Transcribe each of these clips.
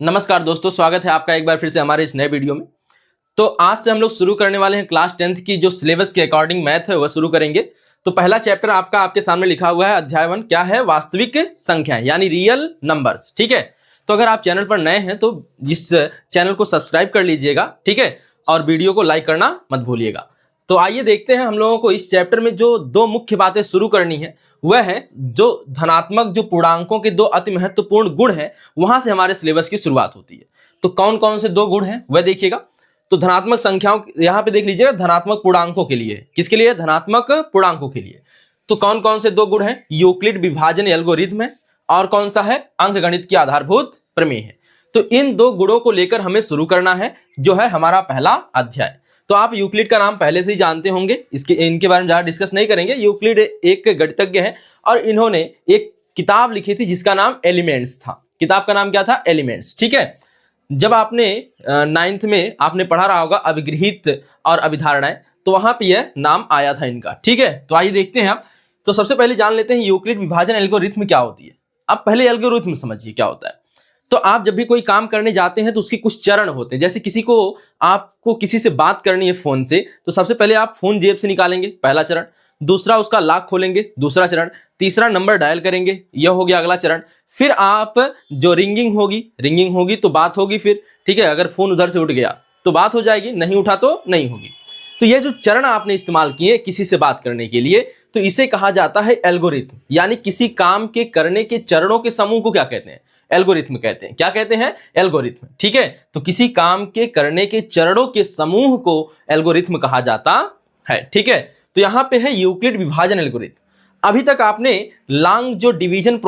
नमस्कार दोस्तों, स्वागत है आपका एक बार फिर से हमारे इस नए वीडियो में। तो आज से हम लोग शुरू करने वाले हैं क्लास 10th की जो सिलेबस के अकॉर्डिंग मैथ है वह शुरू करेंगे। तो पहला चैप्टर आपके सामने लिखा हुआ है अध्याय 1, क्या है? वास्तविक संख्याएं यानी रियल नंबर्स। ठीक है, तो अगर आप चैनल पर नए हैं तो इस चैनल को सब्सक्राइब कर लीजिएगा, ठीक है, और वीडियो को लाइक करना मत भूलिएगा। तो आइए देखते हैं हम लोगों को इस चैप्टर में जो दो मुख्य बातें शुरू करनी है वह है जो धनात्मक जो पूर्णांकों के दो अति महत्वपूर्ण गुण हैं, वहां से हमारे सिलेबस की शुरुआत होती है। तो कौन कौन से दो गुण हैं वह देखिएगा। तो धनात्मक संख्याओं, यहां पे देख लीजिएगा, धनात्मक पूर्णांकों के लिए, किसके लिए? धनात्मक पूर्णांकों के लिए। तो कौन कौन से दो गुण हैं? यूक्लिड विभाजन एल्गोरिथम है और कौन सा है? अंकगणित की आधारभूत प्रमेय है। तो इन दो गुणों को लेकर हमें शुरू करना है, जो है हमारा पहला अध्याय। तो आप यूक्लिड का नाम पहले से ही जानते होंगे, इनके बारे में ज्यादा डिस्कस नहीं करेंगे। यूक्लिड एक गणितज्ञ हैं और इन्होंने एक किताब लिखी थी जिसका नाम एलिमेंट्स था। किताब का नाम क्या था? एलिमेंट्स। ठीक है, जब आपने 9th में आपने पढ़ा रहा होगा अभिगृहित और अभिधारणाएं, तो वहां पे यह नाम आया था इनका। ठीक है, तो आइए देखते हैं आप। तो सबसे पहले जान लेते हैं यूक्लिड विभाजन एल्गोरिथम क्या होती है। अब पहले एल्गोरिथम समझिए क्या होता है। तो आप जब भी कोई काम करने जाते हैं तो उसके कुछ चरण होते हैं। जैसे आपको किसी से बात करनी है फोन से, तो सबसे पहले आप फोन जेब से निकालेंगे, पहला चरण। दूसरा, उसका लॉक खोलेंगे, दूसरा चरण। तीसरा, नंबर डायल करेंगे, यह हो गया अगला चरण। फिर आप जो रिंगिंग होगी तो बात होगी फिर। ठीक है, अगर फोन उधर से उठ गया तो बात हो जाएगी, नहीं उठा तो नहीं होगी। तो ये जो चरण आपने इस्तेमाल किए किसी से बात करने के लिए, तो इसे कहा जाता है एल्गोरिथम। यानी किसी काम के करने के चरणों के समूह को क्या कहते हैं? एल्गोरिथम कहते हैं। क्या कहते हैं? एल्गोरिथम। ठीक है, तो किसी काम के करने के चरणों के समूह को एल्गोरिथम कहा जाता है। ठीक है, तो यहां पे है यूक्लिड विभाजन एल्गोरिथम। अभी तक आपने लॉन्ग डिवीजन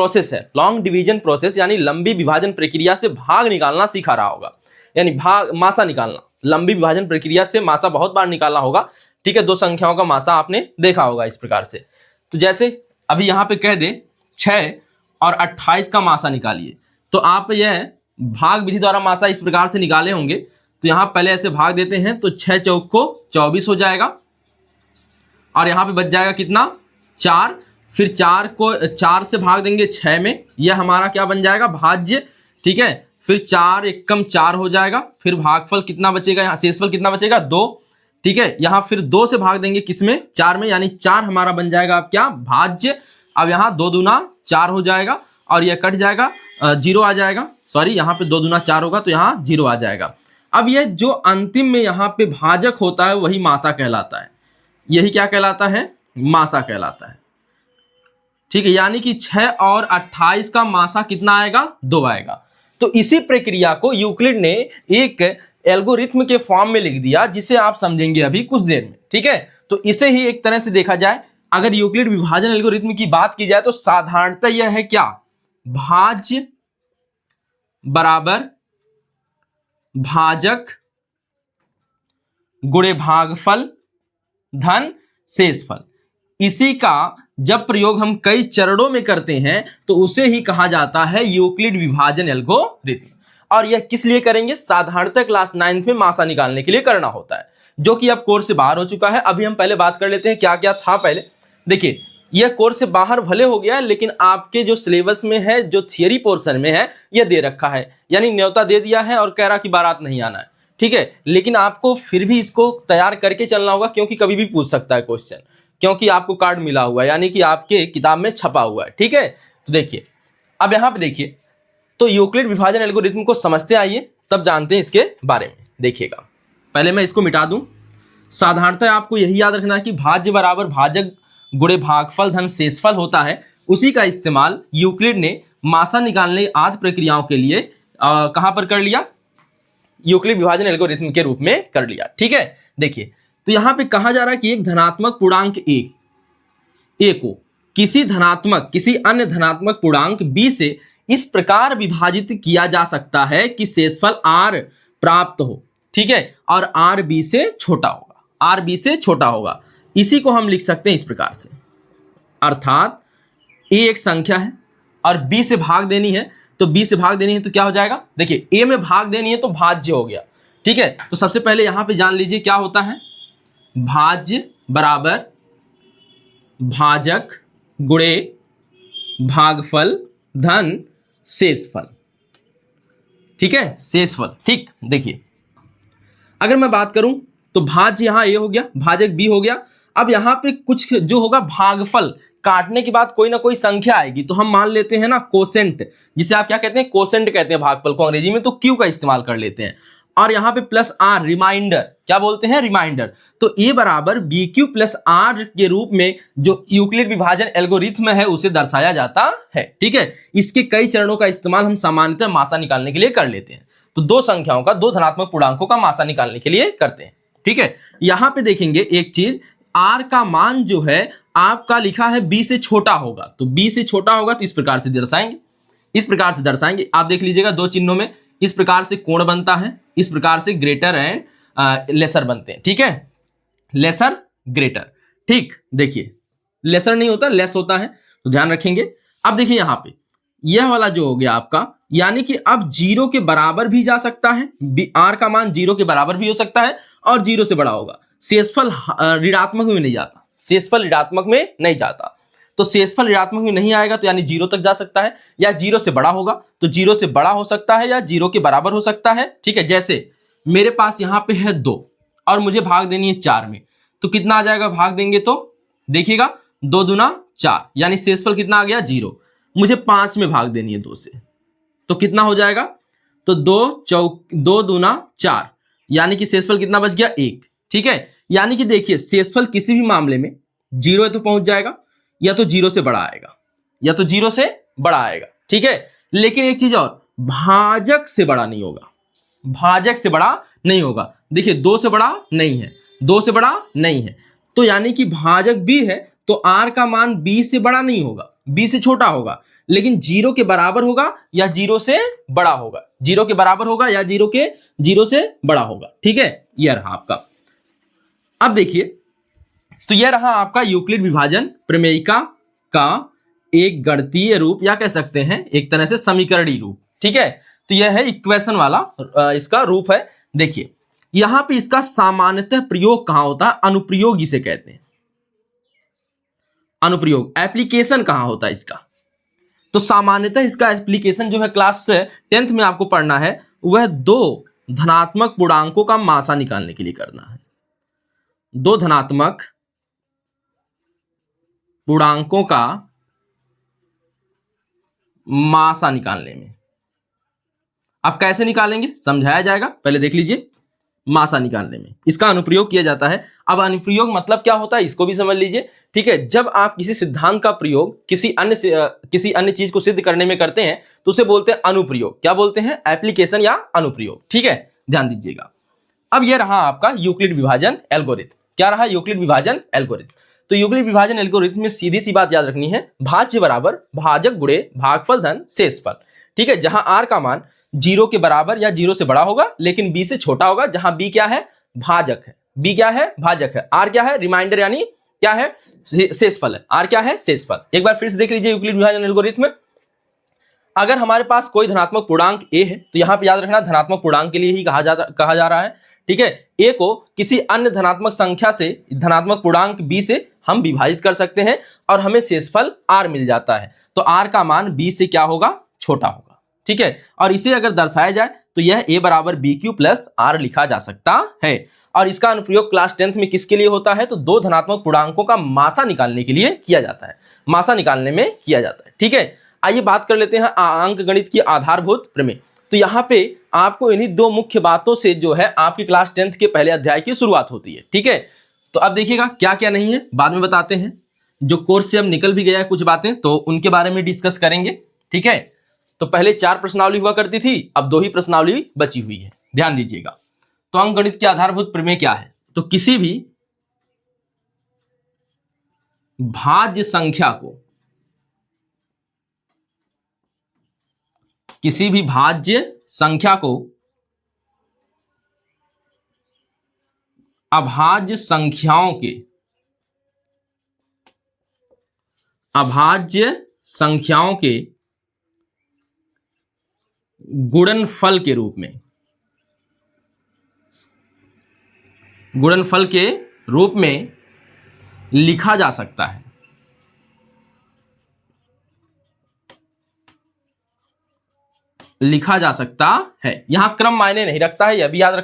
प्रोसेस यानी लंबी विभाजन प्रक्रिया से भाग निकालना सीखा रहा होगा, यानी मासा निकालना। लंबी विभाजन प्रक्रिया से मासा बहुत बार निकालना होगा। ठीक है, दो संख्याओं का मासा आपने देखा होगा इस प्रकार से। तो जैसे अभी यहां पे कह दे 6 और 28 का मासा निकालिए, तो आप यह भाग विधि द्वारा मासा इस प्रकार से निकाले होंगे। तो यहां पहले ऐसे भाग देते हैं, तो 6 चौक को 24 हो जाएगा और यहां पे बच जाएगा कितना? 4। फिर 4 को 4 से भाग देंगे 6 में, यह हमारा क्या बन जाएगा? भाज्य। ठीक है, फिर 4 एकम 4 हो जाएगा। फिर भागफल कितना बचेगा? यहाँ शेषफल कितना बचेगा? 2। ठीक है, यहां फिर 2 से भाग देंगे किसमें? 4 में, यानी 4 हमारा बन जाएगा अब क्या? भाज्य। अब यहाँ 2 दूना 4 हो जाएगा और यह कट जाएगा, 0 आ जाएगा। सॉरी, यहाँ पे 2 दूना 4 होगा तो यहाँ 0 आ जाएगा। अब यह जो अंतिम में यहाँ पे भाजक होता है वही मासा कहलाता है। यही क्या कहलाता है? मासा कहलाता है। ठीक है, यानी कि 6 और 28 का मासा कितना आएगा? 2 आएगा। तो इसी प्रक्रिया को यूक्लिड ने एक एल्गोरिथम के फॉर्म में लिख दिया, जिसे आप समझेंगे अभी कुछ देर में। ठीक है, तो इसे ही एक तरह से देखा जाए, अगर यूक्लिड विभाजन एल्गोरिथम की बात की जाए तो साधारणतः यह है क्या? भाज्य बराबर भाजक गुणे भागफल धन शेषफल। इसी का जब प्रयोग हम कई चरणों में करते हैं तो उसे ही कहा जाता है यूक्लिड विभाजन एल्गोरिथम। और यह किस लिए करेंगे? साधारणतः क्लास 9th में मासा निकालने के लिए करना होता है, जो कि अब कोर्स से बाहर हो चुका है। अभी हम पहले बात कर लेते हैं क्या क्या था पहले। देखिए, यह कोर्स से बाहर भले हो गया है, लेकिन आपके जो सिलेबस में है, जो थियरी पोर्शन में है, यह दे रखा है, यानी न्योता दे दिया है और कह रहा कि बारात नहीं आना है। ठीक है, लेकिन आपको फिर भी इसको तैयार करके चलना होगा, क्योंकि कभी भी पूछ सकता है क्वेश्चन, क्योंकि आपको कार्ड मिला हुआ है, यानी कि आपके किताब में छपा हुआ है। ठीक है, तो देखिए, अब यहाँ पे देखिए, तो यूक्लिड विभाजन एल्गोरिथम को समझते आइए, तब जानते हैं इसके बारे में। देखिएगा, पहले मैं इसको मिटा दूं। साधारणतः आपको यही याद रखना है कि भाज्य बराबर भाजक गुणे भागफल धन शेषफल होता है। उसी का इस्तेमाल यूक्लिड ने मासा निकालने आदि प्रक्रियाओं के लिए कहां पर कर लिया? यूक्लिड विभाजन एल्गोरिथम के रूप में कर लिया। ठीक है, देखिए, तो यहां पे कहा जा रहा है कि एक धनात्मक पूर्णांक ए को किसी अन्य धनात्मक पूर्णांक बी से इस प्रकार विभाजित किया जा सकता है कि शेषफल आर प्राप्त हो। ठीक है, और आर बी से छोटा होगा। इसी को हम लिख सकते हैं इस प्रकार से, अर्थात ए एक संख्या है और बी से भाग देनी है, तो बी से भाग देनी है तो क्या हो जाएगा? देखिए, ए में भाग देनी है तो भाज्य हो गया। ठीक है, तो सबसे पहले यहां पे जान लीजिए क्या होता है? भाज्य बराबर भाजक गुणे भागफल धन शेषफल। ठीक है, शेषफल। ठीक, देखिए अगर मैं बात करूं तो भाज्य यहां ए हो गया, भाजक बी हो गया। अब यहां पे कुछ जो होगा भागफल, काटने के बाद कोई ना कोई संख्या आएगी, तो हम मान लेते हैं ना कोसेंट, जिसे आप क्या कहते हैं, कोसेंट कहते हैं भागफल को अंग्रेजी में, तो क्यू का इस्तेमाल कर लेते हैं। और यहाँ पे प्लस आर, रिमाइंडर, क्या बोलते हैं, रिमाइंडर। तो ए बराबर बी क्यू प्लस आर के रूप में जो यूक्लिड विभाजन एल्गोरिथ्म है उसे दर्शाया जाता है। ठीक है, इसके कई चरणों का इस्तेमाल हम सामान्यतः मासा निकालने के लिए कर लेते हैं। तो दो संख्याओं का, दो धनात्मक पूर्णांकों का मासा निकालने के लिए करते हैं। ठीक है, यहां पे देखेंगे एक चीज, आर का मान जो है आपका लिखा है बी से छोटा होगा, तो बी से छोटा होगा तो इस प्रकार से दर्शाएंगे, इस प्रकार से दर्शाएंगे। आप देख लीजिएगा दो चिन्हों में इस प्रकार से कोण बनता है, इस प्रकार से ग्रेटर एंड लेसर बनते हैं। ठीक है, लेसर ग्रेटर। ठीक, देखिए लेसर नहीं होता, लेस होता है, तो ध्यान रखेंगे। अब देखिए यहां पे यह वाला जो हो गया आपका, यानी कि अब जीरो के बराबर भी जा सकता है, आर का मान जीरो के बराबर भी हो सकता है और जीरो से बड़ा होगा। शेषफल ऋणात्मक में नहीं जाता, शेषफल ऋणात्मक में नहीं जाता, तो शेषफल ऋणात्मक में नहीं आएगा तो यानी जीरो तक जा सकता है, या जीरो से बड़ा होगा तो जीरो से बड़ा हो सकता है, या जीरो के बराबर हो सकता है। ठीक है, जैसे मेरे पास यहां पे है 2 और मुझे भाग देनी है 4 में, तो कितना आ जाएगा भाग देंगे तो देखिएगा 2 दूना 4, यानी शेषफल कितना आ गया 0। मुझे 5 में भाग देनी है 2 से, तो कितना हो जाएगा, तो 2 दूना 4, यानी कि शेषफल कितना बच गया 1। ठीक है, यानी कि देखिए शेषफल किसी भी मामले में 0 तो पहुंच जाएगा, या तो 0 से बड़ा आएगा, या तो 0 से बड़ा आएगा। ठीक है, लेकिन एक चीज और, भाजक से बड़ा नहीं होगा, भाजक से बड़ा नहीं होगा। देखिए 2 से बड़ा नहीं है, 2 से बड़ा नहीं है, तो यानी कि भाजक b है, तो r का मान b से बड़ा नहीं होगा, b से छोटा होगा, लेकिन 0 के बराबर होगा या 0 से बड़ा होगा, 0 के बराबर होगा या 0 से बड़ा होगा। ठीक है, यह रहा आपका। अब देखिए, तो यह रहा आपका यूक्लिड विभाजन प्रमेयिका का एक गणितीय रूप, या कह सकते हैं एक तरह से समीकरणीय रूप। ठीक है, तो यह है इक्वेशन वाला इसका रूप है। देखिए यहां पे इसका सामान्यतः प्रयोग कहां होता है, अनुप्रयोग इसे कहते हैं, अनुप्रयोग, एप्लीकेशन कहां होता है इसका। तो सामान्यतः इसका एप्लीकेशन जो है क्लास 10th में आपको पढ़ना है, वह दो धनात्मक पूर्णांकों का मासा निकालने के लिए करना है, दो धनात्मक पूर्णांकों का मासा निकालने में। अब कैसे निकालेंगे समझाया जाएगा, पहले देख लीजिए। मासा निकालने में इसका अनुप्रयोग किया जाता है। अब अनुप्रयोग मतलब क्या होता है इसको भी समझ लीजिए। ठीक है, जब आप किसी सिद्धांत का प्रयोग किसी अन्य चीज को सिद्ध करने में करते हैं तो उसे बोलते हैं अनुप्रयोग। क्या बोलते हैं, एप्लीकेशन या अनुप्रयोग। ठीक है, ध्यान दीजिएगा। अब यह रहा आपका यूक्लिड विभाजन एल्गोरिथम। क्या रहा, यूक्लिड विभाजन एल्गोरिथम। तो यूक्लिड विभाजन एल्गोरिथम में सीधी सी बात याद रखनी है, भाज्य बराबर भाजक गुणे भागफल धन शेषफल। ठीक है, जहां आर का मान 0 के बराबर या 0 से बड़ा होगा लेकिन b से छोटा होगा, जहां b क्या है, भाजक है, b क्या है, भाजक है, r क्या है, रिमाइंडर यानी क्या है, शेषफल है, r क्या है, शेषफल। एक बार फिर से देख लीजिए यूक्लिड विभाजन एल्गोरिथम में, अगर हमारे पास कोई धनात्मक पूर्णांक a है तो यहां पे याद रखना धनात्मक पूर्णांक के लिए ही कहा जा रहा है। ठीक है, a को किसी अन्य धनात्मक संख्या से, धनात्मक पूर्णांक b से हम विभाजित कर सकते हैं और हमें शेषफल r मिल जाता है। तो r का मान b से क्या होगा, छोटा होगा। ठीक है, और इसे अगर दर्शाया जाए तो यह a बराबर बी क्यू प्लस आर लिखा जा सकता है। और इसका अनुप्रयोग क्लास 10th में किसके लिए होता है, तो दो धनात्मक पूर्णांकों का मासा निकालने के लिए किया जाता है, मासा निकालने में किया जाता है। ठीक है, आइए बात कर लेते हैं अंक गणित की आधारभूत प्रमेय। तो यहाँ पे आपको इन्हीं दो मुख्य बातों से जो है आपकी क्लास 10th के पहले अध्याय की शुरुआत होती है। ठीक है, तो अब देखिएगा क्या क्या नहीं है बाद में बताते हैं, जो कोर्स से अब निकल भी गया है कुछ बातें तो उनके बारे में डिस्कस करेंगे। ठीक है, तो पहले 4 प्रश्नावली हुआ करती थी, अब 2 ही प्रश्नावली बची हुई है, ध्यान दीजिएगा। तो अंक गणित की आधारभूत प्रमेय क्या है, तो किसी भी भाज्य संख्या को, किसी भी भाज्य संख्या को अभाज्य संख्याओं के गुणनफल के रूप में लिखा जा सकता है। लिखा जा सकता है। यहां क्रम मायने नहीं रखता है, यह भी याद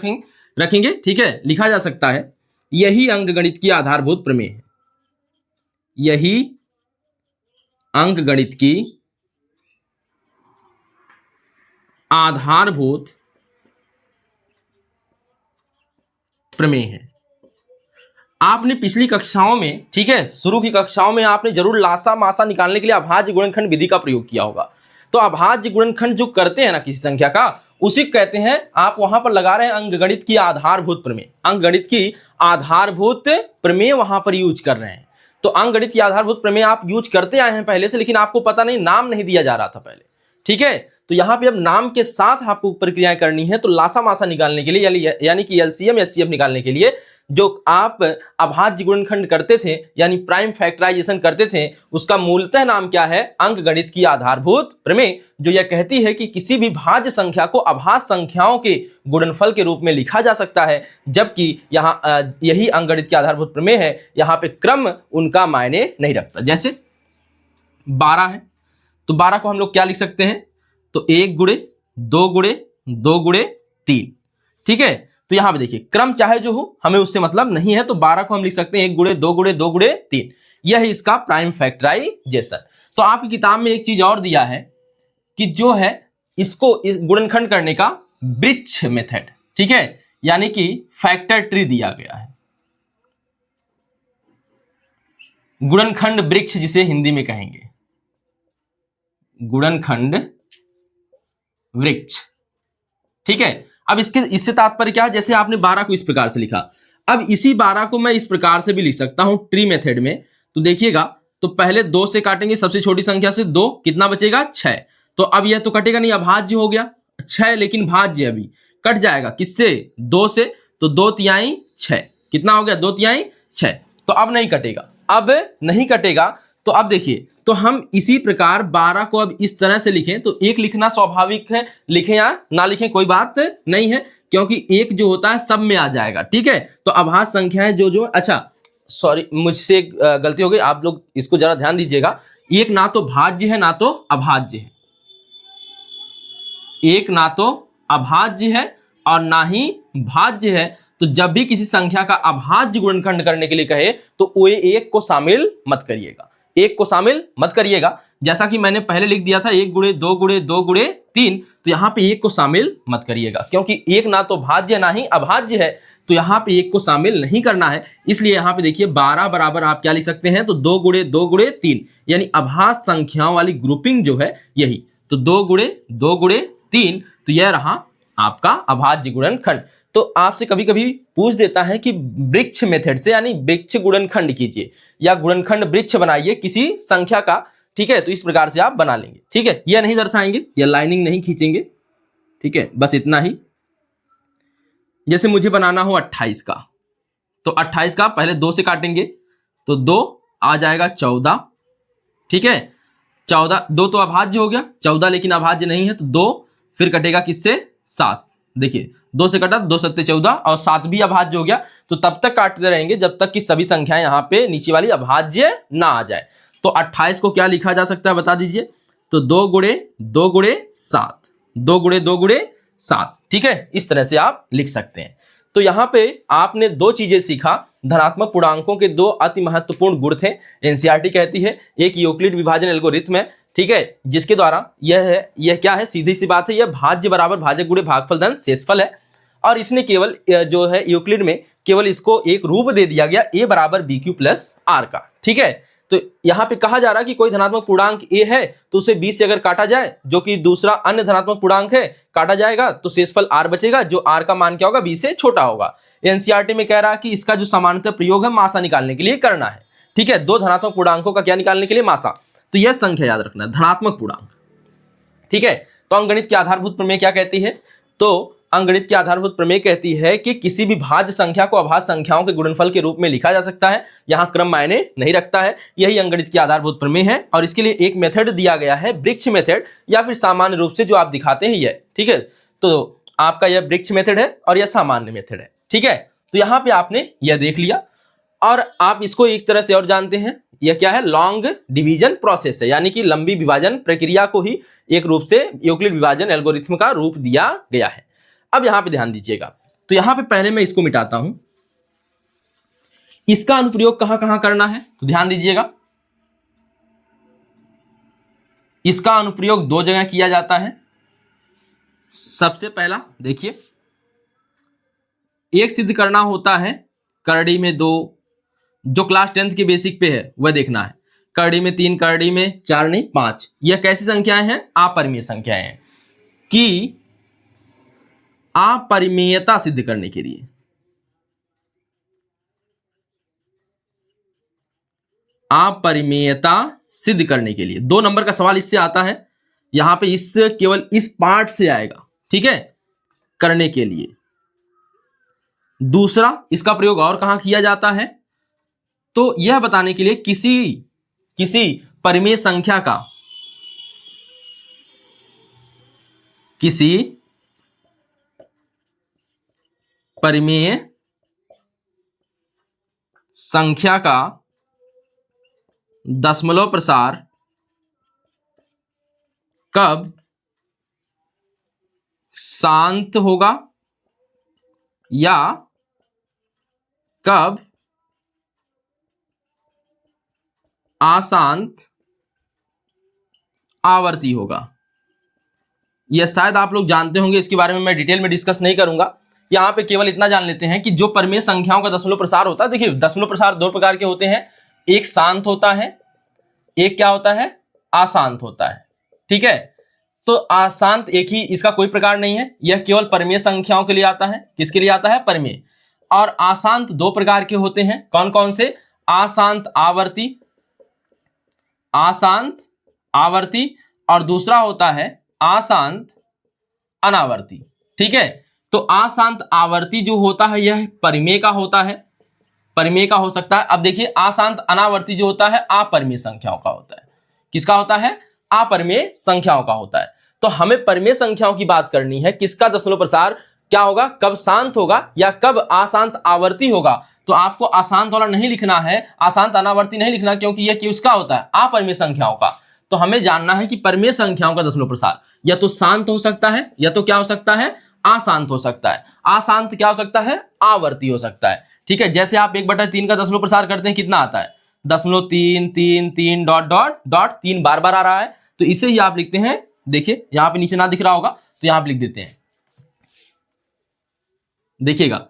रखेंगे। ठीक है, लिखा जा सकता है। यही अंकगणित की आधारभूत प्रमेय है। यही अंकगणित की आधारभूत प्रमेय है। आपने पिछली कक्षाओं में, ठीक है, शुरू की कक्षाओं में आपने जरूर लासा मासा निकालने के लिए अभाज्य गुणनखंड विधि का प्रयोग किया होगा। तो अभाज्य गुणनखंड जो करते हैं ना किसी संख्या का, उसी को कहते हैं, आप वहां पर लगा रहे हैं अंकगणित की आधारभूत प्रमेय। अंकगणित की आधारभूत प्रमेय वहां पर यूज कर रहे हैं। तो अंकगणित की आधारभूत प्रमेय आप यूज करते आए हैं पहले से, लेकिन आपको पता नहीं, नाम नहीं दिया जा रहा था पहले। ठीक है, तो यहां पे अब नाम के साथ आपको प्रक्रियाएं करनी है। तो लासा मासा निकालने के लिए यानी कि एलसीएम एचसीएफ निकालने के लिए जो आप अभाज्य गुणनखंड करते थे, यानी प्राइम फैक्टराइजेशन करते थे, उसका मूलतः नाम क्या है? अंकगणित की आधारभूत प्रमेय, जो यह कहती है कि किसी भी भाज्य संख्या को अभाज्य संख्याओं के गुणनफल के रूप में लिखा जा सकता है। जबकि यहाँ यही अंकगणित की आधारभूत प्रमेय है। यहाँ पे क्रम उनका मायने नहीं रखता। जैसे 12 है, तो 12 को हम लोग क्या लिख सकते हैं? तो 1 गुणे 2 गुणे 2 गुणे 3। ठीक है, तो यहां पे देखिए क्रम चाहे जो हो, हमें उससे मतलब नहीं है। तो 12 को हम लिख सकते हैं 1 गुणे 2 गुणे 2 गुणे 3। यह है इसका प्राइम फैक्टराइजेशन। तो आपकी किताब में एक चीज और दिया है कि जो है इसको गुणनखंड करने का वृक्ष मेथड, ठीक है, यानी कि फैक्टर ट्री दिया गया है। गुणनखंड वृक्ष जिसे हिंदी में कहेंगे, गुणनखंड वृक्ष। ठीक है, अब इससे तात्पर्य क्या है? जैसे आपने 12 को इस प्रकार से लिखा, अब इसी 12 को मैं इस प्रकार से भी लिख सकता हूं ट्री मेथड में। तो देखिएगा, तो पहले 2 से काटेंगे, सबसे छोटी संख्या से 2, कितना बचेगा? 6। तो अब यह तो कटेगा नहीं, अभाज्य हो गया 6, लेकिन भाज्य अभी कट जाएगा किससे? 2 से। तो 2 तिहाई 6, कितना हो गया? 2 तिहाई 6। तो अब नहीं कटेगा, अब नहीं कटेगा। तो अब देखिए, तो हम इसी प्रकार 12 को अब इस तरह से लिखें, तो 1 लिखना स्वाभाविक है, लिखें या ना लिखें कोई बात नहीं है, क्योंकि 1 जो होता है सब में आ जाएगा। ठीक है, तो अभाज्य संख्याएं जो अच्छा सॉरी, मुझसे एक गलती हो गई, आप लोग इसको जरा ध्यान दीजिएगा। 1 ना तो भाज्य है ना तो अभाज्य है, 1 ना तो अभाज्य है और ना ही भाज्य है। तो जब भी किसी संख्या का अभाज्य गुणनखंड करने के लिए कहे, तो वो 1 को शामिल मत करिएगा, 1 को शामिल मत करिएगा। जैसा कि मैंने पहले लिख दिया था 1 गुणे 2 गुणे 2 गुणे 3, तो यहाँ पे 1 को शामिल मत करिएगा, क्योंकि 1 ना तो भाज्य ना ही अभाज्य है। तो यहाँ पे 1 को शामिल नहीं करना है। इसलिए यहाँ पे देखिए 12 बराबर आप क्या लिख सकते हैं? तो 2 गुणे 2 गुणे 3, यानी अभाज्य संख्याओं वाली ग्रुपिंग जो है यही। तो 2 गुणे 2 गुणे 3, तो यह रहा आपका अभाज्य गुणनखंड। तो आपसे कभी कभी पूछ देता है कि वृक्ष मेथड से, यानी वृक्ष गुणनखंड कीजिए या गुणनखंड वृक्ष बनाइए किसी संख्या का। ठीक है, तो इस प्रकार से आप बना लेंगे। ठीक है, यह नहीं दर्शाएंगे, यह लाइनिंग नहीं खींचेंगे। ठीक है, बस इतना ही। जैसे मुझे बनाना हो 28 का, तो 28 का पहले 2 से काटेंगे, तो 2 आ जाएगा 14। ठीक है, 14, 2 तो अभाज्य हो गया, 14 लेकिन अभाज्य नहीं है, तो 2 फिर कटेगा किससे? 7। देखिए 2 से कटा, 2 सत्ते 14 और 7 भी अभाज्य हो गया। तो तब तक काटते रहेंगे जब तक कि सभी संख्याएं यहाँ पे नीचे वाली अभाज्य ना आ जाए। तो 28 को क्या लिखा जा सकता है बता दीजिए? तो 2 गुणे 2 गुणे 7, 2 गुणे 2 गुणे 7। ठीक है, इस तरह से आप लिख सकते हैं। तो यहाँ पे आपने 2 चीजें सीखा। धनात्मक पूर्णांकों के 2 अति महत्वपूर्ण गुण थे, एनसीईआरटी कहती है। एक यूक्लिड विभाजन एल्गोरिथम है, ठीक है, जिसके द्वारा यह क्या है? सीधी सी बात है, यह भाज्य बराबर भाजक गुणे भागफल धन शेषफल है। और इसने केवल जो है यूक्लिड में केवल इसको एक रूप दे दिया गया, a बराबर BQ प्लस R का। ठीक है, तो यहाँ पे कहा जा रहा है कि कोई धनात्मक पूर्णांक a है तो उसे b से अगर काटा जाए, जो कि दूसरा अन्य धनात्मक पूर्णांक है, काटा जाएगा तो शेषफल r बचेगा, जो r का मान क्या होगा? b से छोटा होगा। एनसीईआरटी में कह रहा है कि इसका जो समानांतर प्रयोग है मासा निकालने के लिए करना है। ठीक है, 2 धनात्मक पूर्णांकों का क्या निकालने के लिए? मासा। तो यह संख्या याद रखना, धनात्मक पूर्णांक। ठीक है, तो अंकगणित की आधारभूत प्रमेय क्या कहती है? तो अंकगणित की आधारभूत प्रमेय कहती है कि किसी भी भाज्य संख्या को अभाज्य संख्याओं के गुणनफल के रूप में लिखा जा सकता है। यहाँ क्रम मायने नहीं रखता है। यही अंकगणित की आधारभूत प्रमेय है। और इसके लिए एक मेथड दिया गया है, वृक्ष मेथड, या फिर सामान्य रूप से जो आप दिखाते हैं यह। ठीक है, तो आपका यह वृक्ष मेथड है और यह सामान्य मेथड है। ठीक है, तो यहाँ पे आपने यह देख लिया। और आप इसको एक तरह से और जानते हैं, यह क्या है, लॉन्ग डिवीजन प्रोसेस है, यानी कि लंबी विभाजन प्रक्रिया को ही एक रूप से यूक्लिड विभाजन एल्गोरिथम का रूप दिया गया है। अब यहां पे ध्यान दीजिएगा, तो यहां पे पहले मैं इसको मिटाता हूं। इसका अनुप्रयोग कहां कहां करना है, तो ध्यान दीजिएगा, इसका अनुप्रयोग दो जगह किया जाता है। सबसे पहला देखिए, एक सिद्ध करना होता है करड़ी में 2, जो क्लास 10th के बेसिक पे है वह देखना है। करड़ी में 3, करड़ी में 4 नहीं 5। यह कैसी संख्याएं हैं, अपरिमेय संख्याएं हैं। कि अपरिमेयता सिद्ध करने के लिए, अपरिमेयता सिद्ध करने के लिए 2 नंबर का सवाल इससे आता है। यहां पे इस केवल इस पार्ट से आएगा, ठीक है, करने के लिए। दूसरा, इसका प्रयोग और कहां किया जाता है, तो यह बताने के लिए किसी परिमेय संख्या का, किसी परिमेय संख्या का दशमलव प्रसार कब शांत होगा या कब अशांत आवर्ती होगा। यह शायद आप लोग जानते होंगे, इसके बारे में मैं डिटेल में डिस्कस नहीं करूंगा। यहां पे केवल इतना जान लेते हैं कि जो परिमेय संख्याओं का दशमलव प्रसार होता है, देखिए दशमलव प्रसार 2 प्रकार के होते हैं, एक शांत होता है, एक क्या होता है, अशांत होता है, ठीक है। तो अशांत एक ही, इसका कोई प्रकार नहीं है, यह केवल परिमेय संख्याओं के लिए आता है। किसके लिए आता है, परिमेय। और अशांत 2 प्रकार के होते हैं, कौन कौन से, अशांत आवर्ती, अशांत आवर्ती, और दूसरा होता है अशांत अनावर्ती, ठीक है। तो अशांत आवर्ती जो होता है यह परिमेय का होता है, परिमेय का हो सकता है। अब देखिए अशांत अनावर्ती जो होता है अपरिमेय संख्याओं का होता है। किसका होता है, अपरिमेय संख्याओं का होता है। तो हमें परिमेय संख्याओं की बात करनी है, किसका दशमलव प्रसार क्या होगा, कब शांत होगा या कब अशांत आवर्ती होगा। तो आपको अशांत वाला नहीं लिखना है, अशांत अनावर्ती नहीं लिखना, क्योंकि यह किसका होता है, अपरिमेय संख्याओं का। तो हमें जानना है कि परिमेय संख्याओं का दशमलव प्रसार या तो शांत हो सकता है या तो क्या हो सकता है, अशांत हो सकता है। अशांत क्या हो सकता है, आवर्ती हो सकता है, ठीक है। जैसे आप 1/3 का दशमलव प्रसार करते हैं, कितना आता है, 0.333 डॉट डॉट डॉट 3 बार बार आ रहा है, तो इसे ही आप लिखते हैं। देखिए यहां पे नीचे ना दिख रहा होगा तो यहां पे लिख देते हैं, देखिएगा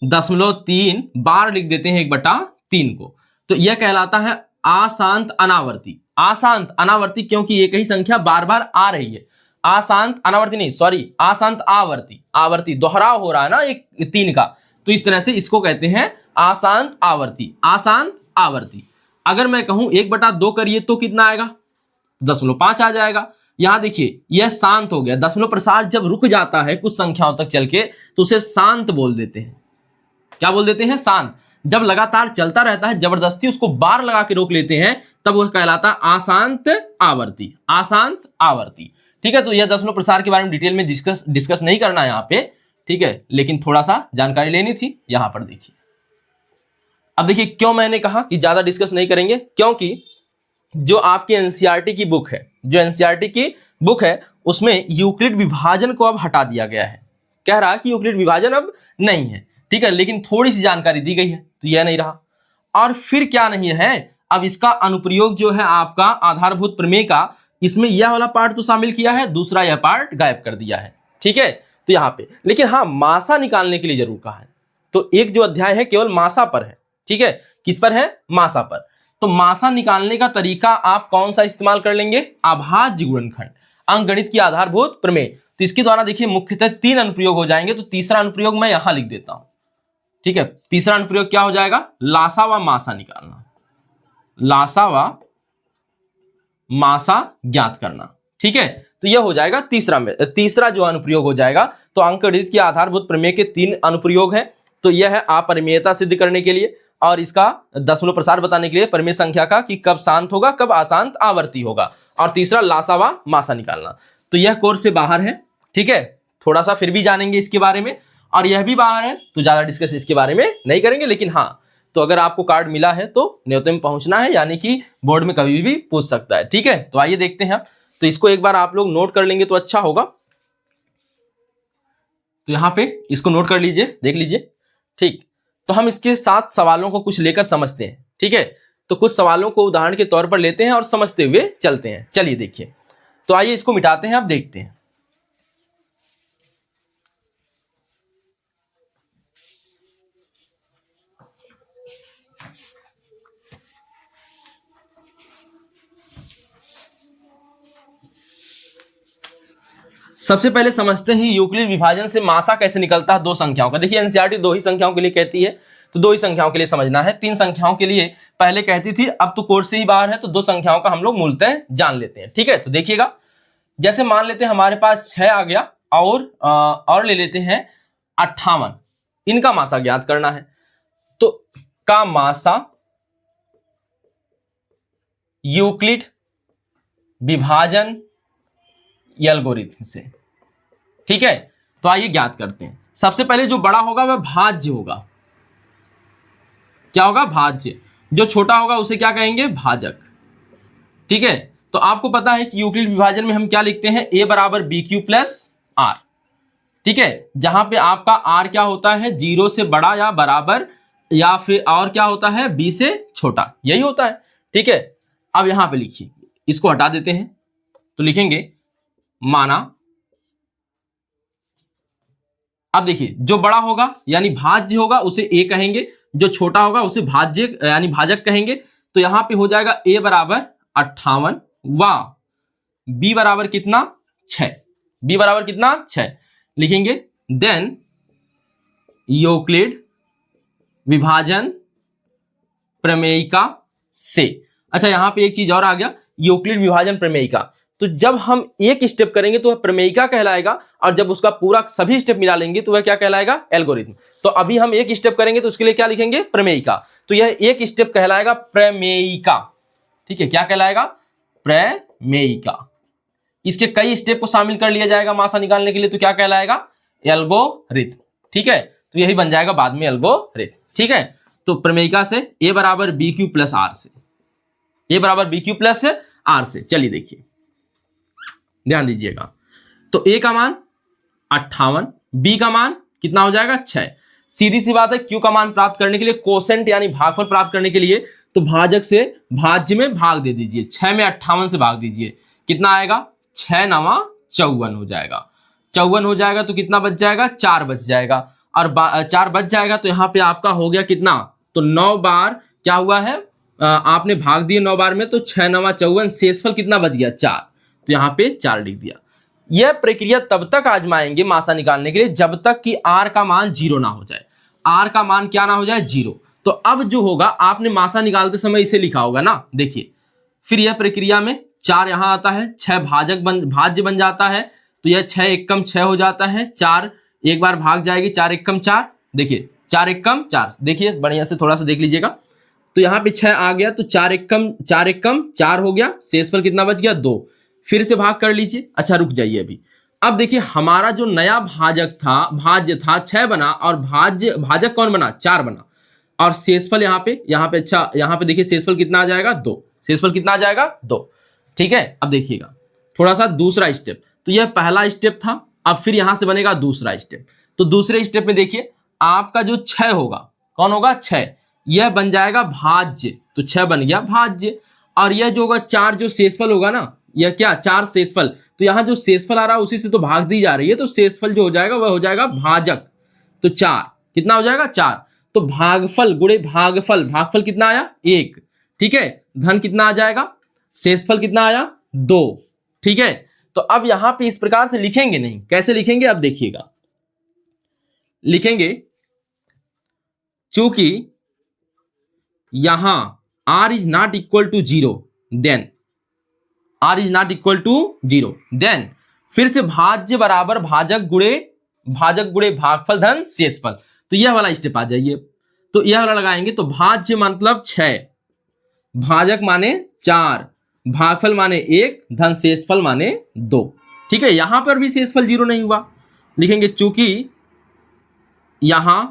0.3 बार लिख देते हैं 1/3 को। तो यह कहलाता है अशांत अनावर्ती। अशांत अनावर्ती क्योंकि एक ही संख्या बार बार आ रही है। अशांत अनावर्ती नहीं, सॉरी, अशांत आवर्ती, आवर्ती दोहराव हो रहा है ना एक 3 का, तो इस तरह से इसको कहते हैं अशांत आवर्ती, अशांत आवर्ती। अगर मैं कहूं 1/2 करिए तो कितना आएगा, 0.5 आ जाएगा। यहां देखिए यह शांत हो गया। दशमलव प्रसार जब रुक जाता है कुछ संख्याओं तक चल के तो उसे शांत बोल देते हैं। क्या बोल देते हैं, शांत। जब लगातार चलता रहता है, जबरदस्ती उसको बार लगा के रोक लेते हैं, तब वह कहलाता है अशांत आवर्ती, अशांत आवर्ती, ठीक है। तो यह दशमलव प्रसार के बारे में डिटेल में डिस्कस नहीं करना है यहाँ पे, ठीक है, लेकिन थोड़ा सा जानकारी लेनी थी। यहां पर देखिए, अब देखिए क्यों मैंने कहा कि ज्यादा डिस्कस नहीं करेंगे, क्योंकि जो आपकी एनसीईआरटी की बुक है, जो एनसीईआरटी की बुक है उसमें यूक्लिड विभाजन को अब हटा दिया गया है। कह रहा है कि यूक्लिड विभाजन अब नहीं है, ठीक है, लेकिन थोड़ी सी जानकारी दी गई है, तो यह नहीं रहा। और फिर क्या नहीं है, अब इसका अनुप्रयोग जो है आपका आधारभूत प्रमेय का, इसमें यह वाला पार्ट तो शामिल किया है, दूसरा यह पार्ट गायब कर दिया है, ठीक है। तो यहाँ पे लेकिन हाँ मासा निकालने के लिए जरूर कहा है। तो एक जो अध्याय है केवल मासा पर है, ठीक है, किस पर है, मासा पर। तो मासा निकालने का तरीका आप कौन सा इस्तेमाल कर लेंगे, अभाज्य गुणनखंड, अंकगणित की आधारभूत प्रमेय। तो इसके द्वारा देखिए मुख्यतः 3 अनुप्रयोग हो जाएंगे। तो तीसरा अनुप्रयोग मैं यहां लिख देता हूं, ठीक है। तीसरा अनुप्रयोग क्या हो जाएगा, लासा व मासा निकालना, लासा व मासा ज्ञात करना, ठीक है। तो यह हो जाएगा तीसरा जो अनुप्रयोग हो जाएगा। तो अंकगणित की आधारभूत प्रमेय के 3 अनुप्रयोग हैं। तो यह है अपरिमेयता सिद्ध करने के लिए, और इसका दशमलव प्रसार बताने के लिए, परिमेय संख्या का कि कब शांत होगा कब अशांत आवर्ती होगा, और तीसरा लासा व मासा निकालना। तो यह कोर्स से बाहर है, ठीक है, थोड़ा सा फिर भी जानेंगे इसके बारे में, और यह भी बाहर है तो ज्यादा डिस्कस इसके बारे में नहीं करेंगे। लेकिन हाँ तो अगर आपको कार्ड मिला है तो न्योते में पहुंचना है, यानी कि बोर्ड में कभी भी पूछ सकता है। ठीक है, तो आइए देखते हैं। तो इसको एक बार आप लोग नोट कर लेंगे तो अच्छा होगा। तो यहाँ पे इसको नोट कर लीजिए, देख लीजिए। ठीक, तो हम इसके साथ सवालों को कुछ लेकर समझते हैं। ठीक है, तो कुछ सवालों को उदाहरण के तौर पर लेते हैं और समझते हुए चलते हैं। चलिए देखिए, तो आइए इसको मिटाते हैं, अब देखते हैं। सबसे पहले समझते हैं यूक्लिड विभाजन से मासा कैसे निकलता है दो संख्याओं का। देखिए एनसीईआरटी दो ही संख्याओं के लिए कहती है, तो दो ही संख्याओं के लिए समझना है। तीन संख्याओं के लिए पहले कहती थी, अब तो कोर्स से ही बाहर है, तो दो संख्याओं का हम लोग मूलतः जान लेते हैं। ठीक है, तो देखिएगा, जैसे मान लेते हैं हमारे पास 6 आ गया और ले लेते हैं 58, इनका मासा ज्ञात करना है। तो का मासा यूक्लिड विभाजन एल्गोरिथम से। ठीक है, तो आइए ज्ञात करते हैं। सबसे पहले जो बड़ा होगा वह भाज्य होगा। क्या होगा? भाज्य। जो छोटा होगा उसे क्या कहेंगे? भाजक। ठीक है, तो आपको पता है कि यूक्लिड विभाजन में हम क्या लिखते हैं? a बराबर बी क्यू प्लस आर। ठीक है, जहां पे आपका r क्या होता है? 0 से बड़ा या बराबर, या फिर और क्या होता है? b से छोटा, यही होता है। ठीक है, अब यहां पे लिखिए, इसको हटा देते हैं, तो लिखेंगे माना। अब देखिए, जो बड़ा होगा यानी भाज्य होगा उसे a कहेंगे, जो छोटा होगा उसे भाज्य यानी भाजक कहेंगे। तो यहां पे हो जाएगा a बराबर 58 व b बराबर कितना? 6। b बराबर कितना? 6 लिखेंगे। देन यूक्लिड विभाजन प्रमेयिका से। अच्छा, यहां पे एक चीज और आ गया, यूक्लिड विभाजन प्रमेयिका। तो जब हम एक स्टेप करेंगे तो वह प्रमेयिका कहलाएगा, और जब उसका पूरा सभी स्टेप मिला लेंगे तो वह क्या कहलाएगा? एल्गोरिथम। तो अभी हम एक स्टेप करेंगे तो उसके लिए क्या लिखेंगे? प्रमेयिका। तो यह एक स्टेप कहलाएगा प्रमेयिका। ठीक है, क्या कहलाएगा? प्रमेयिका। इसके कई स्टेप को शामिल कर लिया जाएगा मासा निकालने के लिए, तो क्या कहलाएगा? एल्गोरिथम। ठीक है, तो यही बन जाएगा बाद में एल्गोरिथम। ठीक है, तो प्रमेयिका से a बराबर बी क्यू प्लस आर से, a बराबर बी क्यू प्लस आर से। चलिए देखिए, ध्यान दीजिएगा। तो a का मान 58, b का मान कितना हो जाएगा? 6। सीधी सी बात है, q का मान प्राप्त करने के लिए, कोसेंट यानी भागफल प्राप्त करने के लिए, तो भाजक से भाज्य में भाग दे दीजिए। 6 में 58 से भाग दीजिए, कितना आएगा? 6 9 54 हो जाएगा। 54 हो जाएगा तो कितना बच जाएगा? 4 बच जाएगा, और 4 बच जाएगा तो यहाँ पे आपका हो गया कितना? तो 9 बार क्या हुआ है? आपने भाग दिए 9 बार में, तो 6 9 54, शेषफल कितना बच गया? 4। तो यहाँ पे 4 लिख दिया। यह प्रक्रिया तब तक आजमाएंगे मासा निकालने के लिए जब तक कि r का मान 0 ना हो जाए। r का मान क्या ना हो जाए? 0। तो अब जो होगा, आपने मासा निकालते समय इसे लिखा होगा ना, देखिए। फिर यह प्रक्रिया में 4 यहां आता है, 6 भाज्य बन जाता है, तो यह 6 एकम 6 हो जाता है। 4 एक बार भाग जाएगी, 4 एकम 4। देखिए 4 एकम 4, देखिए बढ़िया से थोड़ा सा देख लीजिएगा। तो यहाँ पे 6 आ गया, तो 4 एकम 4 हो गया, शेषफल कितना बच गया? 2। फिर से भाग कर लीजिए। अच्छा रुक जाइए अभी। अब देखिए, हमारा जो नया भाज्य था 6 बना, और भाजक कौन बना? 4 बना, और शेषफल यहाँ पे अच्छा, यहाँ पे देखिए शेषफल कितना आ जाएगा? 2। शेषफल कितना आ जाएगा? 2। ठीक है, अब देखिएगा थोड़ा सा दूसरा स्टेप। तो यह पहला स्टेप था, अब फिर यहां से बनेगा दूसरा स्टेप। तो दूसरे स्टेप में देखिए, आपका जो 6 होगा, कौन होगा? 6, यह बन जाएगा भाज्य, तो 6 बन गया भाज्य। और यह जो होगा 4, जो शेषफल होगा ना, यह क्या? 4 शेषफल, तो यहाँ जो शेषफल आ रहा है उसी से तो भाग दी जा रही है, तो शेषफल जो हो जाएगा वह हो जाएगा भाजक। तो 4 कितना हो जाएगा? 4। तो भागफल गुणे भागफल, भागफल कितना आया? 1। ठीक है, धन कितना आ जाएगा? शेषफल कितना आया? 2। ठीक है, तो अब यहां पे इस प्रकार से लिखेंगे नहीं। कैसे लिखेंगे? अब देखिएगा, लिखेंगे चूंकि यहां r is not equal to 0, then r is not equal to 0, then फिर से भाज्य बराबर भाजक गुणे भागफल धन शेषफल। तो यह वाला स्टेप आ जाइए, तो यह वाला लगाएंगे। तो भाज्य मतलब 6, भाजक माने 4, भागफल माने 1, धन शेषफल माने 2। ठीक है, यहां पर भी शेषफल 0 नहीं हुआ, लिखेंगे चूंकि यहां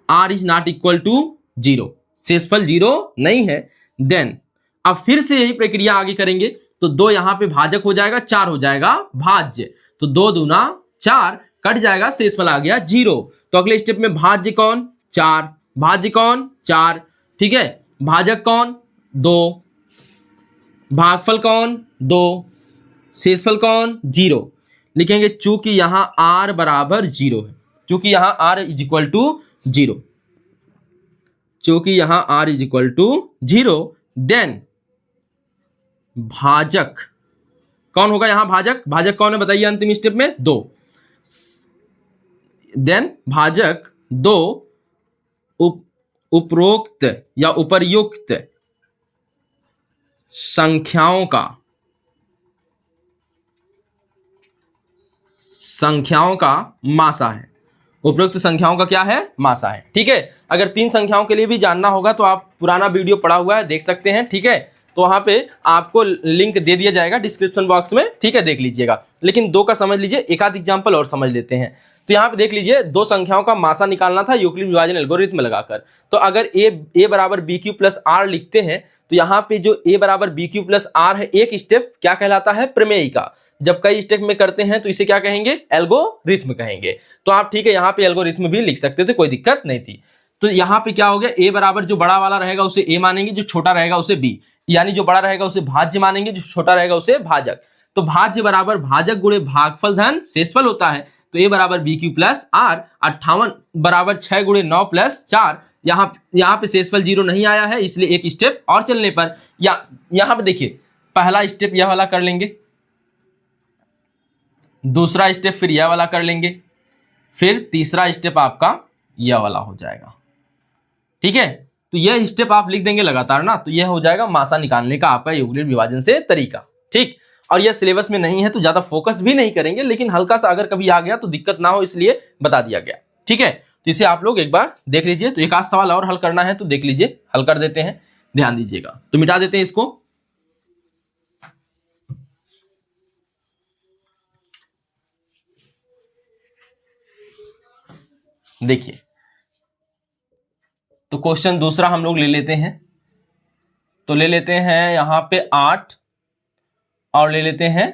r is not equal to zero, शेषफल जीरो नहीं है। देन अब फिर से यही प्रक्रिया आगे करेंगे तो 2 यहां पे भाजक हो जाएगा, 4 हो जाएगा भाज्य, तो 2 दूना 4 कट जाएगा, शेषफल आ गया जीरो। तो अगले स्टेप में भाज्य कौन 4, भाज्य कौन 4, ठीक है, भाजक कौन 2, भागफल कौन 2, शेषफल कौन 0। लिखेंगे चूंकि यहां r बराबर 0 है, चूंकि यहां r इज इक्वल टू 0, चूंकि यहां r is equal to 0, then भाजक कौन होगा यहां, भाजक, भाजक कौन है बताइए अंतिम स्टेप में 2, देन भाजक 2 उपरोक्त या उपर्युक्त संख्याओं का मासा है, उपरोक्त संख्याओं का क्या है मासा है, ठीक है। अगर 3 संख्याओं के लिए भी जानना होगा तो आप पुराना वीडियो पड़ा हुआ है देख सकते हैं, ठीक है, तो वहां पे आपको लिंक दे दिया जाएगा डिस्क्रिप्शन बॉक्स में, ठीक है, देख लीजिएगा। लेकिन 2 का समझ लीजिए, एक आध एग्जाम्पल और समझ लेते हैं। तो यहाँ पे देख लीजिए 2 संख्याओं का मासा निकालना था यूक्लिड विभाजन एल्गोरिथम लगाकर। तो अगर a बराबर बी क्यू प्लस आर लिखते हैं तो यहाँ पे जो a बराबर बी क्यू प्लस आर है, एक स्टेप क्या कहलाता है प्रमेयिका। जब कई स्टेप में करते हैं तो इसे क्या कहेंगे एल्गोरिथम कहेंगे। तो आप ठीक है यहाँ पे एल्गोरिथम भी लिख सकते थे, कोई दिक्कत नहीं थी। तो यहाँ पे क्या हो गया, a बराबर जो बड़ा वाला रहेगा उसे a मानेंगे, जो छोटा रहेगा उसे b, यानी जो बड़ा रहेगा उसे भाज्य मानेंगे, जो छोटा रहेगा उसे भाजक। तो भाज्य बराबर भाजक गुणे भागफल धन शेषफल होता है। तो a बराबर बी क्यू प्लस आर, 58 बराबर 6 गुणे 9 प्लस 4, यहाँ पे शेषफल 0 नहीं आया है, इसलिए एक स्टेप और चलने पर यहाँ पे देखिए पहला स्टेप यह वाला कर लेंगे, दूसरा स्टेप फिर यह वाला कर लेंगे, फिर तीसरा स्टेप आपका यह वाला हो जाएगा, ठीक है। तो यह स्टेप आप लिख देंगे लगातार ना, तो यह हो जाएगा मासा निकालने का आपका यूक्लिड विभाजन से तरीका, ठीक। और यह सिलेबस में नहीं है तो ज्यादा फोकस भी नहीं करेंगे, लेकिन हल्का सा अगर कभी आ गया तो दिक्कत ना हो इसलिए बता दिया गया, ठीक है। तो इसे आप लोग एक बार देख लीजिए। तो एक आध सवाल और हल करना है तो देख लीजिए, हल कर देते हैं, ध्यान दीजिएगा। तो मिटा देते हैं इसको। देखिए तो क्वेश्चन दूसरा हम लोग ले लेते हैं, तो ले लेते हैं यहां पे 8 और ले लेते हैं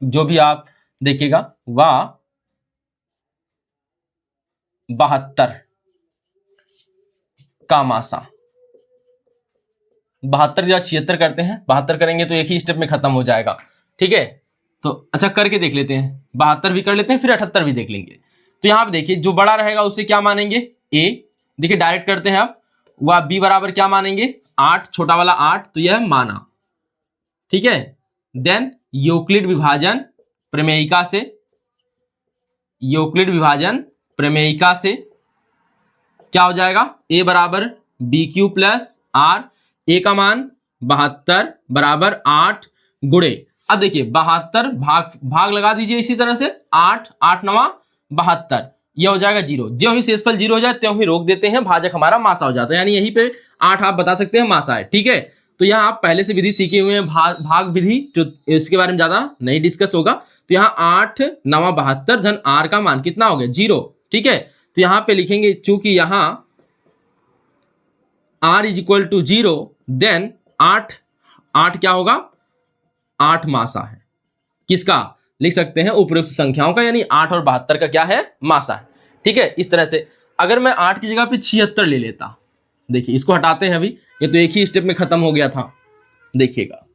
जो भी आप देखिएगा वह 72 का मासा, 72 या 76 करते हैं, 72 करेंगे तो एक ही स्टेप में खत्म हो जाएगा, ठीक है। तो अच्छा करके देख लेते हैं, 72 भी कर लेते हैं, फिर 78 भी देख लेंगे। तो यहां पे देखिए जो बड़ा रहेगा उसे क्या मानेंगे a, देखिए डायरेक्ट करते हैं आप, वह b बराबर क्या मानेंगे 8, छोटा वाला 8, तो यह माना, ठीक है। देन यूक्लिड विभाजन प्रमेयिका से, यूक्लिड विभाजन प्रमेयिका से क्या हो जाएगा, a बराबर बी क्यू प्लस आर, ए का मान 72 बराबर 8 गुणे, अब देखिए 72 भाग लगा दीजिए इसी तरह से, 8 8 9 72, यह हो जाएगा 0। जो ही शेषफल 0 हो जाए त्यों ही रोक देते हैं, भाजक हमारा मासा हो जाता है, यानी यहीं पे 8 आप बता सकते हैं मासा है, ठीक है। तो यहाँ आप पहले से विधि सीखे हुए हैं, भाग विधि, जो इसके बारे में ज्यादा नहीं डिस्कस होगा। तो यहाँ 8 9 72 धन आर का मान कितना हो गया 0, ठीक है। तो यहाँ पे लिखेंगे चूंकि यहाँ r is equal to 0, then 8 क्या होगा 8 मासा है, किसका लिख सकते हैं उपयुक्त संख्याओं का, यानी 8 और 72 का क्या है मासा है, ठीक है। इस तरह से अगर मैं 8 की जगह पे 76 ले लेता, देखिए इसको हटाते हैं अभी, ये तो एक ही स्टेप में खत्म हो गया था, देखिएगा।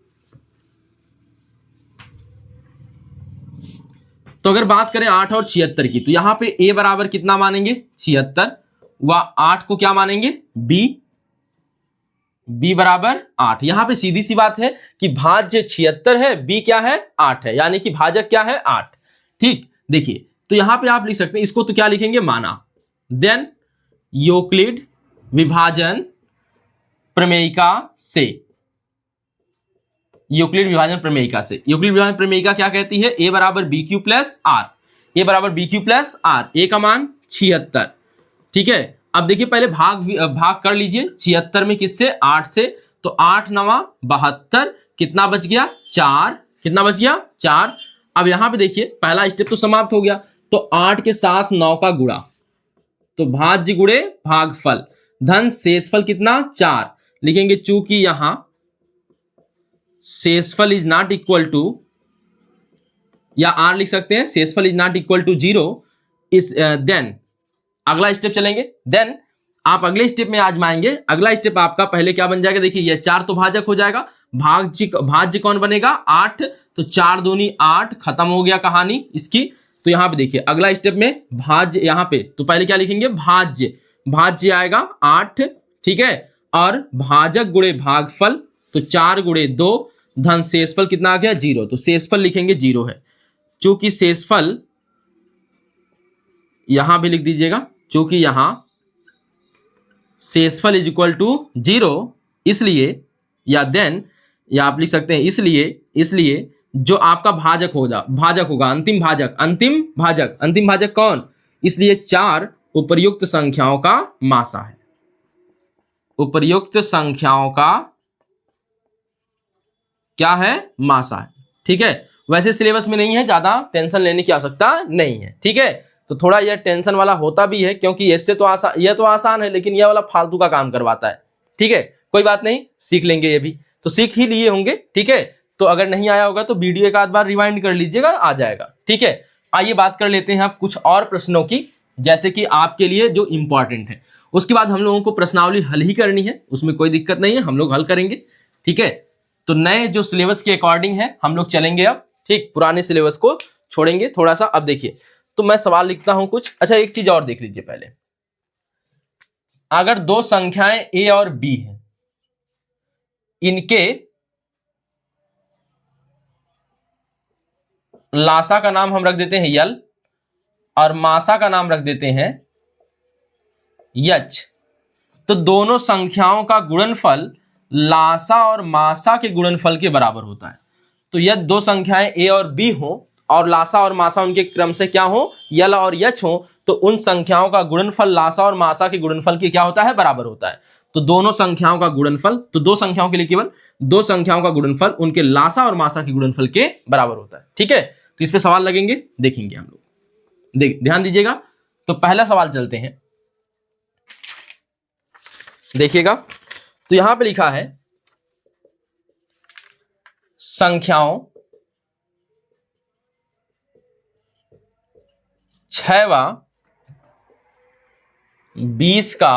तो अगर बात करें 8 और 76 की, तो यहां पे a बराबर कितना मानेंगे 76, व 8 को क्या मानेंगे b बराबर 8। यहां पे सीधी सी बात है कि भाज्य 76 है, b क्या है 8 है, यानी कि भाजक क्या है 8, ठीक। देखिए तो यहां पे आप लिख सकते हैं इसको, तो क्या लिखेंगे माना, देन यूक्लिड विभाजन प्रमेयिका से, यूक्लिड विभाजन प्रमेयिका से, यूक्लिड विभाजन प्रमेयिका क्या कहती है, a बराबर b q plus r, a बराबर b q plus r, a का मान 76, ठीक है। अब देखिए पहले भाग कर लीजिए 76 में किससे 8 से, तो 8 9 72, कितना बच गया 4, कितना बच गया 4। अब यहां पे देखिए पहला स्टेप तो समाप्त हो गया, तो 8 के साथ 9 का गुणा, तो भाज्य गुणे भागफल, धन शेषफल कितना 4 लिखेंगे, चूंकि यहां शेषफल इज नॉट इक्वल टू, या आर लिख सकते हैं, शेषफल इज नॉट इक्वल टू 0 इस देन अगला स्टेप चलेंगे। देन आप अगले स्टेप में आजमाएंगे। अगला स्टेप आपका पहले क्या बन जाएगा, देखिए ये 4 तो भाजक हो जाएगा, भाज्य कौन बनेगा 8, तो 4 दूनी 8, खत्म हो गया कहानी इसकी। तो यहाँ पे देखिए अगला स्टेप में भाज्य, यहाँ पे तो पहले क्या लिखेंगे भाज्य, भाज्य आएगा 8, ठीक है, और भाजक गुणे भागफल, तो 4 गुणे 2, धन शेषफल कितना आ गया 0, तो शेषफल लिखेंगे 0 है। चूंकि शेषफल यहां भी लिख दीजिएगा, चूंकि यहां शेषफल इज इक्वल टू 0, इसलिए, या देन, या आप लिख सकते हैं इसलिए जो आपका भाजक होगा अंतिम भाजक कौन, इसलिए 4 उपर्युक्त संख्याओं का मासा है, उपर्युक्त संख्याओं का क्या है मासा है, ठीक है। वैसे सिलेबस में नहीं है, ज्यादा टेंशन लेने की आवश्यकता नहीं है, ठीक है। तो थोड़ा यह टेंशन वाला होता भी है, क्योंकि इससे तो आसान, यह तो आसान है, लेकिन यह वाला फालतू का काम करवाता है, ठीक है। कोई बात नहीं, सीख लेंगे, ये भी तो सीख ही लिए होंगे, ठीक है। तो अगर नहीं आया होगा तो वीडियो एक आध बार रिवाइंड कर लीजिएगा, आ जाएगा, ठीक है। आइए बात कर लेते हैं आप कुछ और प्रश्नों की, जैसे कि आपके लिए जो इंपॉर्टेंट है। उसके बाद हम लोगों को प्रश्नावली हल ही करनी है, उसमें कोई दिक्कत नहीं है, हम लोग हल करेंगे, ठीक है। तो नए जो सिलेबस के अकॉर्डिंग है हम लोग चलेंगे अब, ठीक, पुराने सिलेबस को छोड़ेंगे थोड़ा सा। अब देखिए, तो मैं सवाल लिखता हूं कुछ। अच्छा, एक चीज और देख लीजिए पहले, अगर दो संख्याएं a और b हैं, इनके लासा का नाम हम रख देते हैं यल और मासा का नाम रख देते हैं यच, तो दोनों संख्याओं का गुणनफल लासा और मासा के गुणनफल के बराबर होता है। तो यदि दो संख्याएं a और b हो और लासा और मासा उनके क्रम से क्या हो, यल और यच हो, तो उन संख्याओं का गुणनफल लासा और मासा के गुणनफल के क्या होता है, बराबर होता है। तो दोनों संख्याओं का गुणनफल, तो दो संख्याओं के लिए केवल दो संख्याओं का गुणनफल उनके लासा और मासा के गुणनफल के बराबर होता है, ठीक है। तो इस पे सवाल लगेंगे, देखेंगे हम लोग, ध्यान दीजिएगा। तो पहला सवाल चलते हैं, देखिएगा। तो यहां पे लिखा है संख्याओं 6 व 20 का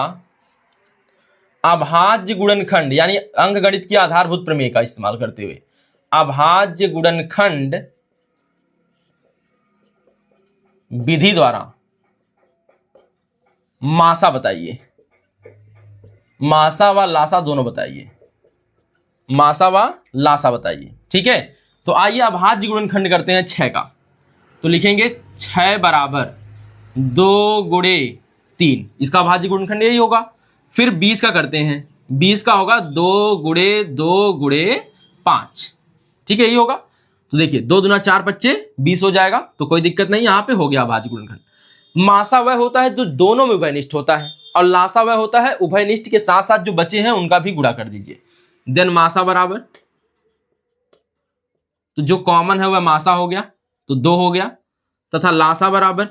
अभाज्य गुणनखंड, यानी अंकगणित की आधारभूत प्रमेय का इस्तेमाल करते हुए अभाज्य गुणनखंड विधि द्वारा मासा बताइए, मासा व लासा दोनों बताइए, मासा व लासा बताइए, ठीक है। तो आइए अभाज्य गुणनखंड करते हैं 6 का। तो लिखेंगे 6 बराबर 2 गुणे 3, इसका अभाज्य गुणनखंड यही होगा। फिर 20 का करते हैं, 20 का होगा 2 गुणे 2 गुणे 5, ठीक है, यही होगा। तो देखिए 2 दूना 4 25 20 हो जाएगा, तो कोई दिक्कत नहीं, यहां पे हो गया अभाज्य गुणनखंड। मासा वह होता है जो दोनों में उभयनिष्ठ होता है, और लासा वह होता है उभयनिष्ठ के साथ साथ जो बचे हैं उनका भी गुणा कर दीजिए। देन मासा बराबर, तो जो कॉमन है वह मासा हो गया, तो 2 हो गया, तथा लासा बराबर,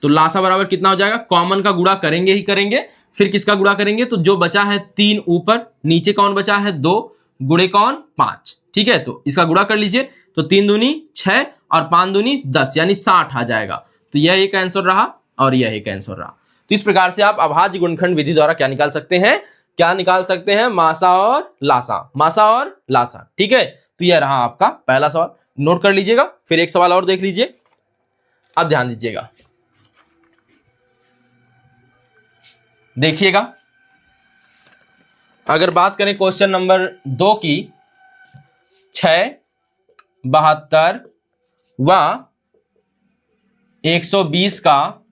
तो लासा बराबर कितना हो जाएगा, कॉमन का गुणा करेंगे ही करेंगे, फिर किसका गुणा करेंगे, तो जो बचा है 3 ऊपर, नीचे कौन बचा है 2, गुणे कौन 5, ठीक है। तो इसका गुणा कर लीजिए, तो 3 दूनी 6 और 5 दूनी 10, यानी 60 आ जाएगा। तो यह एक आंसर रहा और यह एक आंसर रहा। तो इस प्रकार से आप अभाज्य गुणनखंड विधि द्वारा क्या निकाल सकते हैं, क्या निकाल सकते हैं, मासा और लासा, मासा और लासा, ठीक है। तो यह रहा आपका पहला सवाल, नोट कर लीजिएगा। फिर एक सवाल और देख लीजिए, अब ध्यान दीजिएगा, देखिएगा। अगर बात करें क्वेश्चन नंबर 2 की, 6, 72 व 120 का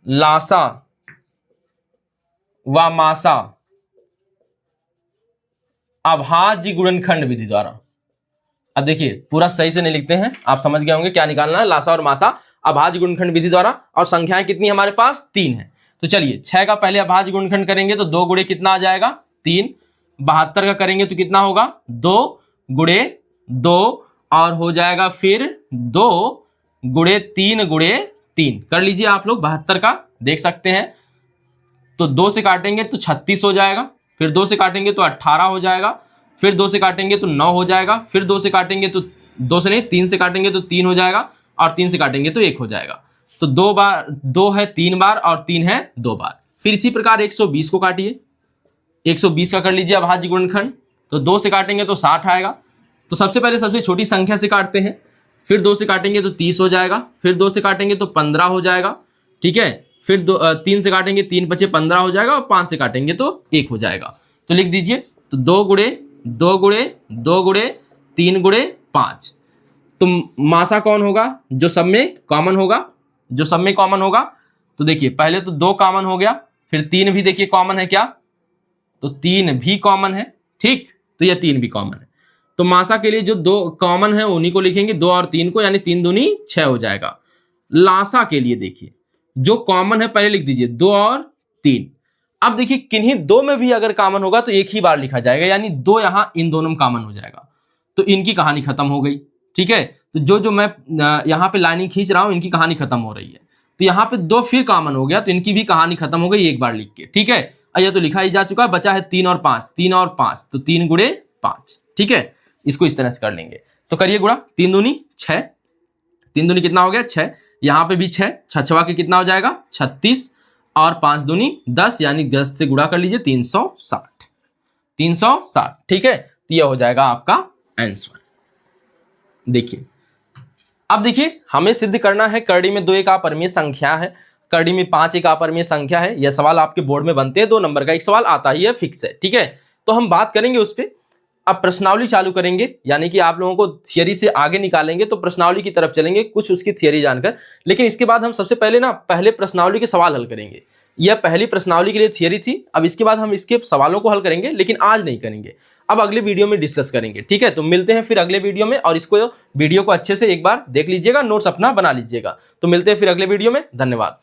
लासा व मासा अभाज्य गुणनखंड विधि द्वारा। अब देखिए पूरा सही से नहीं लिखते हैं, आप समझ गए होंगे क्या निकालना है, लासा और मासा अभाज्य गुणनखंड विधि द्वारा। और संख्याएं कितनी हमारे पास 3 है। तो चलिए 6 का पहले अभाज्य गुणनखंड करेंगे, तो 2 गुणे कितना आ जाएगा 3। 72 का करेंगे तो कितना होगा 2 गुणे 2, और हो जाएगा फिर 2 गुणे 3 गुणे 3, कर लीजिए आप लोग 72 का देख सकते हैं। तो 2 से काटेंगे तो 36 हो जाएगा, फिर 2 से काटेंगे तो 18 हो जाएगा, फिर 2 से काटेंगे तो 9 हो जाएगा, फिर 2 से काटेंगे तो 2 से नहीं 3 से काटेंगे तो 3 हो जाएगा, और 3 से काटेंगे तो 1 हो जाएगा। तो 2 बार 2 है 3 बार और 3 है 2 बार। फिर इसी प्रकार 120 को काटिए, 120 का कर लीजिए अभाज्य गुणनखंड। तो 2 से काटेंगे तो 60 आएगा। तो सबसे पहले सबसे छोटी संख्या से काटते हैं, फिर 2 से काटेंगे तो 30 हो जाएगा, फिर 2 से काटेंगे तो 15 हो जाएगा, ठीक है। फिर 3 से काटेंगे 3 बचे 15 हो जाएगा, और 5 से काटेंगे तो 1 हो जाएगा। तो लिख दीजिए, तो 2 गुणे 2 गुणे 2 गुणे 3 गुणे 5। तो मासा कौन होगा, जो सब में कॉमन होगा, जो सब में कॉमन होगा। तो देखिए पहले तो 2 कॉमन हो गया, फिर 3 भी देखिए कॉमन है क्या, तो 3 भी कॉमन है, ठीक। तो यह 3 भी कॉमन है। तो मासा के लिए जो 2 कॉमन है उन्हीं को लिखेंगे, 2 और 3 को, यानी 3 दूनी 6 हो जाएगा। लासा के लिए देखिए जो कॉमन है पहले लिख दीजिए 2 और 3। अब देखिए किन्हीं 2 में भी अगर कॉमन होगा तो एक ही बार लिखा जाएगा, यानी 2 यहां इन दोनों में कॉमन हो जाएगा। तो इनकी कहानी खत्म हो गई, ठीक है। तो जो मैं यहाँ पे लाइनिंग खींच रहा हूं इनकी कहानी खत्म हो रही है। तो यहाँ पे 2 फिर कॉमन हो गया, तो इनकी भी कहानी खत्म हो गई एक बार लिख के, ठीक है। यह तो लिखा ही जा चुका है, बचा है 3 और 5, 3 और 5, तो 3 गुणे 5, ठीक है। इसको इस तरह से कर लेंगे। तो करिए गुणा, 3 दूनी 6, 3 दूनी कितना हो गया 6, यहाँ पे भी 6, 6 के कितना हो जाएगा 36, और 5 दूनी 10, यानी 10 से गुणा कर लीजिए 360, 360, ठीक है। तो यह हो जाएगा आपका आंसर। देखिए अब देखिए हमें सिद्ध करना है करड़ी में 2 एक अपरिमेय संख्या है, करड़ी में 5 एक अपरिमेय संख्या है। यह सवाल आपके बोर्ड में बनते हैं, 2 नंबर का एक सवाल आता ही है, फिक्स है, ठीक है। तो हम बात करेंगे उस पर। अब प्रश्नावली चालू करेंगे, यानी कि आप लोगों को थियरी से आगे निकालेंगे, तो प्रश्नावली की तरफ चलेंगे कुछ उसकी थियरी जानकर। लेकिन इसके बाद हम सबसे पहले पहले प्रश्नावली के सवाल हल करेंगे। यह पहली प्रश्नावली के लिए थियरी थी, अब इसके बाद हम इसके सवालों को हल करेंगे, लेकिन आज नहीं करेंगे, अब अगले वीडियो में डिस्कस करेंगे, ठीक है। तो मिलते हैं फिर अगले वीडियो में, और इसको वीडियो को अच्छे से एक बार देख लीजिएगा, नोट्स अपना बना लीजिएगा। तो मिलते हैं फिर अगले वीडियो में, धन्यवाद।